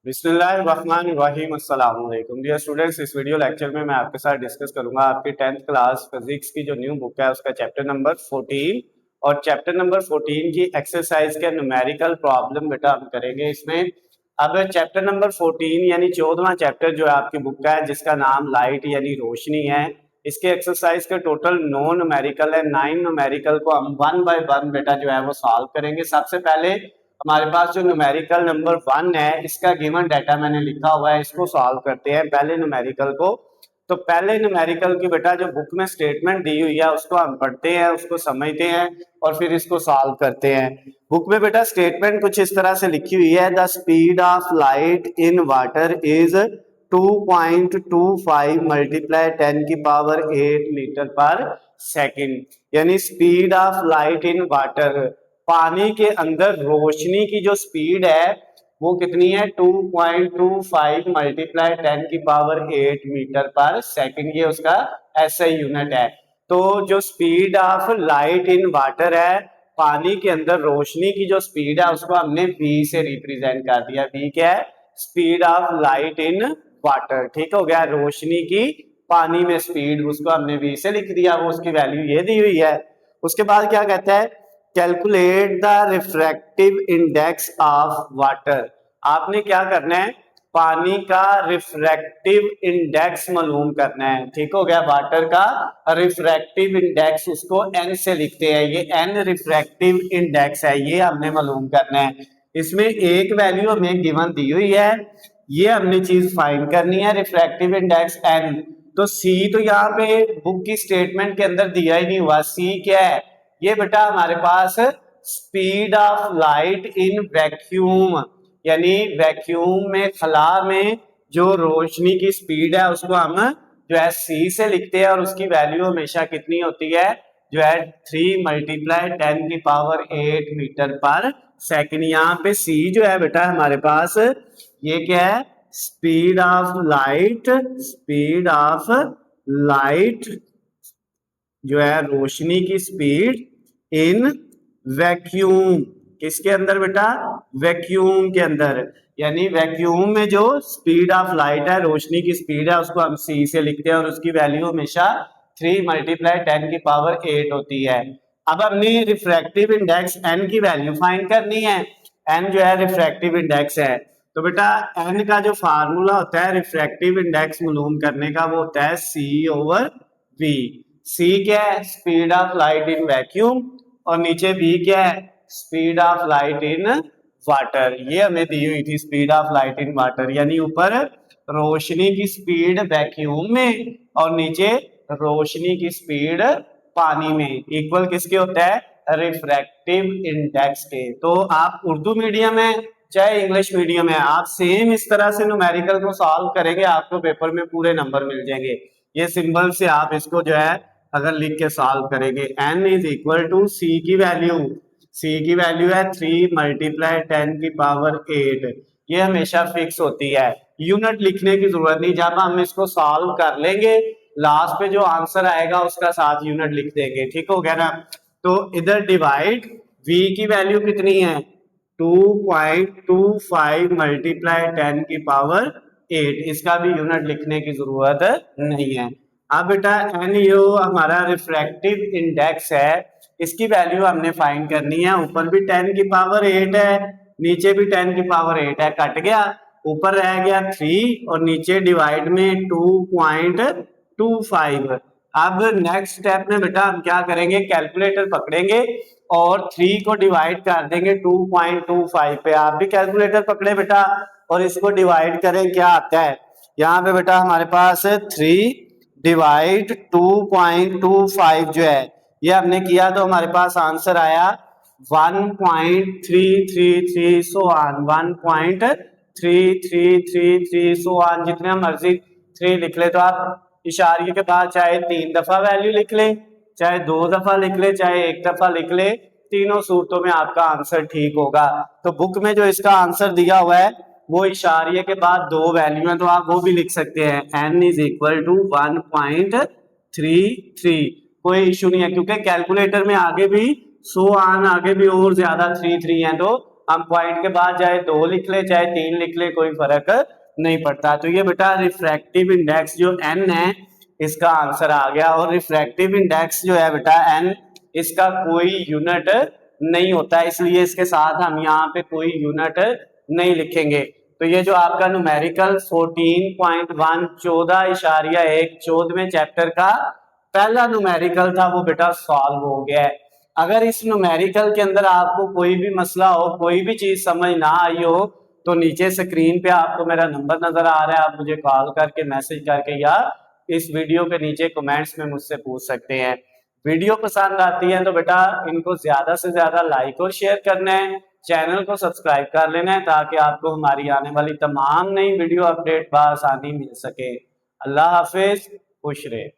बिस्मिल्लाहिर्रहमानिर्रहीम अस्सलाम वालेकुम डियर स्टूडेंट्स। इस वीडियो लेक्चर में मैं आपके साथ डिस्कस करूंगा आपकी 10th क्लास फिजिक्स की जो न्यू बुक है उसका चैप्टर नंबर 14 और चैप्टर नंबर 14 की एक्सरसाइज के न्यूमेरिकल प्रॉब्लम बेटा हम करेंगे इसमें। अब चैप्टर नंबर 14 यानी 14वां चैप्टर जो है आपकी बुक का है जिसका नाम लाइट यानी रोशनी है। इसके एक्सरसाइज के टोटल 9 न्यूमेरिकल है। 9 न्यूमेरिकल को हम 1 बाय 1 बेटा जो है वो सॉल्व करेंगे। सबसे पहले हमारे पास जो न्यूमेरिकल नंबर 1 है इसका गिवन डाटा मैंने लिखा हुआ है, इसको सॉल्व करते हैं पहले न्यूमेरिकल को। तो पहले न्यूमेरिकल की बेटा जो बुक में स्टेटमेंट दी हुई है उसको हम पढ़ते हैं, उसको समझते हैं और फिर इसको सॉल्व करते हैं। बुक में बेटा स्टेटमेंट कुछ इस तरह से लिखी हुई है, the speed of light in water is 2.25 multiply 10 की पावर 8 मीटर पर सेकेंड। यानी speed of light in water, पानी के अंदर रोशनी की जो स्पीड है वो कितनी है 2.25 मल्टीप्लाई 10 की पावर 8 मीटर पर सेकंड, ये उसका एसआई यूनिट है। तो जो speed of light in water है, पानी के अंदर रोशनी की जो स्पीड है उसको हमने v से रिप्रेजेंट कर दिया। v क्या है? Speed of light in water. ठीक हो गया, रोशनी की पानी में स्पीड उसको हमने v से लिख दिया, वो उसकी वैल्यू ये दी हुई है। उसके बाद क्या कहता है, calculate the refractive index of water. आपने क्या करना है, पानी का रिफ्रैक्टिव इंडेक्स मालूम करना है। ठीक हो गया, वाटर का रिफ्रैक्टिव इंडेक्स उसको n से लिखते हैं, ये n रिफ्रैक्टिव इंडेक्स है, ये हमने मालूम करना है। इसमें एक वैल्यू हमें गिवन दी हुई है, ये हमने चीज फाइंड करनी है, रिफ्रैक्टिव इंडेक्स n। तो c तो यहाँ पे बुक की स्टेटमेंट के अंदर दिया ही नहीं हुआ। c क्या है? ये बेटा हमारे पास speed of light in vacuum, यानी वैक्यूम में खला में जो रोशनी की स्पीड है उसको हम जो है c से लिखते हैं और उसकी वैल्यू हमेशा कितनी होती है, जो है 3 मल्टीप्लाई 10 की पावर 8 मीटर पर सेकंड। यहाँ पे c जो है बेटा हमारे पास ये क्या है, speed of light, speed of light जो है रोशनी की स्पीड इन वैक्यूम। किसके अंदर बेटा? वैक्यूम के अंदर। यानी वैक्यूम में जो स्पीड ऑफ लाइट है, रोशनी की स्पीड है, उसको हम c से लिखते हैं और उसकी वैल्यू हमेशा 3 मल्टीप्लाई 10 की पावर 8 होती है। अब हमने रिफ्रैक्टिव इंडेक्स n की वैल्यू फाइंड करनी है। n जो है रिफ्रैक्टिव इंडेक्स है, तो बेटा n का जो फार्मूला होता है रिफ्रैक्टिव इंडेक्स मालूम करने का, वो होता है c/v। c क्या है? Speed of light in vacuum, और नीचे v क्या है? Speed of light in water. ये हमें दी हुई थी speed of light in water, यानी ऊपर रोशनी की स्पीड वैक्यूम में और नीचे रोशनी की स्पीड पानी में, इक्वल किसके होता है? रिफ्रैक्टिव इंडेक्स के। तो आप उर्दू मीडियम है चाहे इंग्लिश मीडियम है, आप सेम इस तरह से न्यूमेरिकल को सॉल्व करेंगे, आपको पेपर में पूरे नंबर मिल जाएंगे। ये सिंबल से आप इसको जो है अगर लिख के सॉल्व करेंगे, n is equal to c की वैल्यू, c की वैल्यू है 3 मल्टीप्लाई 10 की पावर 8। ये हमेशा फिक्स होती है, यूनिट लिखने की जरूरत नहीं। जब हम इसको सॉल्व कर लेंगे लास्ट पे जो आंसर आएगा उसका साथ यूनिट लिख देंगे। ठीक हो गया ना? तो इधर डिवाइड, v की वैल्यू कितनी है 2.25 मल्टीप्लाई 10 की पावर 8, इसका भी यूनिट लिखने की जरूरत नहीं है। अब बेटा एन यू हमारा रिफ्रैक्टिव इंडेक्स है, इसकी वैल्यू हमने फाइंड करनी है। ऊपर भी 10 की पावर 8 है, नीचे भी 10 की पावर 8 है, कट गया, ऊपर रह गया 3 और नीचे डिवाइड में 2.25। अब नेक्स्ट स्टेप में बेटा हम क्या करेंगे, कैलकुलेटर पकड़ेंगे और 3 को डिवाइड कर देंगे 2.25 पे। आप भी कैलकुलेटर पकड़े बेटा और इसको डिवाइड करें, क्या आता है यहाँ पे बेटा हमारे पास 3 डिवाइड 2.25 जो है ये हमने किया तो हमारे पास आंसर आया 1.333 सो ऑन 1.3333 सो ऑन, जितने मर्जी 3 लिख ले। तो आप इशारे के बाद चाहे 3 दफा वैल्यू लिख ले, चाहे 2 दफा लिख ले, चाहे 1 दफा लिख ले, तीनों सूरतों में आपका आंसर ठीक होगा। तो बुक में जो इसका आंसर दिया हुआ है वो इशारे के बाद 2 वैल्यू है, तो आप वो भी लिख सकते हैं, n इज इक्वल टू 1.33। कोई इशू नहीं है क्योंकि कैलकुलेटर में आगे भी सो आन, आगे भी और ज्यादा 3 है, तो हम पॉइंट के बाद चाहे 2 लिख ले चाहे 3 लिख ले, कोई फर्क नहीं पड़ता। तो ये बेटा रिफ्रैक्टिव इंडेक्स जो n है इसका आंसर आ गया। और रिफ्रैक्टिव इंडेक्स जो है बेटा n, इसका कोई यूनिट नहीं होता, इसलिए इसके साथ हम यहाँ पे कोई यूनिट नहीं लिखेंगे। तो ये जो आपका न्यूमेरिकल 14.1 14.1 14वें चैप्टर का पहला न्यूमेरिकल था वो बेटा सॉल्व हो गया है। अगर इस न्यूमेरिकल के अंदर आपको कोई भी मसला हो, कोई भी चीज समझ ना आई हो, तो नीचे स्क्रीन पे आपको मेरा नंबर नजर आ रहा है, आप मुझे कॉल करके मैसेज करके या इस वीडियो के नीचे कमेंट्स में मुझसे पूछ सकते हैं। वीडियो पसंद आती है तो बेटा इनको ज्यादा से ज्यादा लाइक और शेयर करना है, चैनल को सब्सक्राइब कर लेना है ताकि आपको हमारी आने वाली तमाम नई वीडियो अपडेट बआसानी मिल सके। अल्लाह हाफिज, खुश रहे।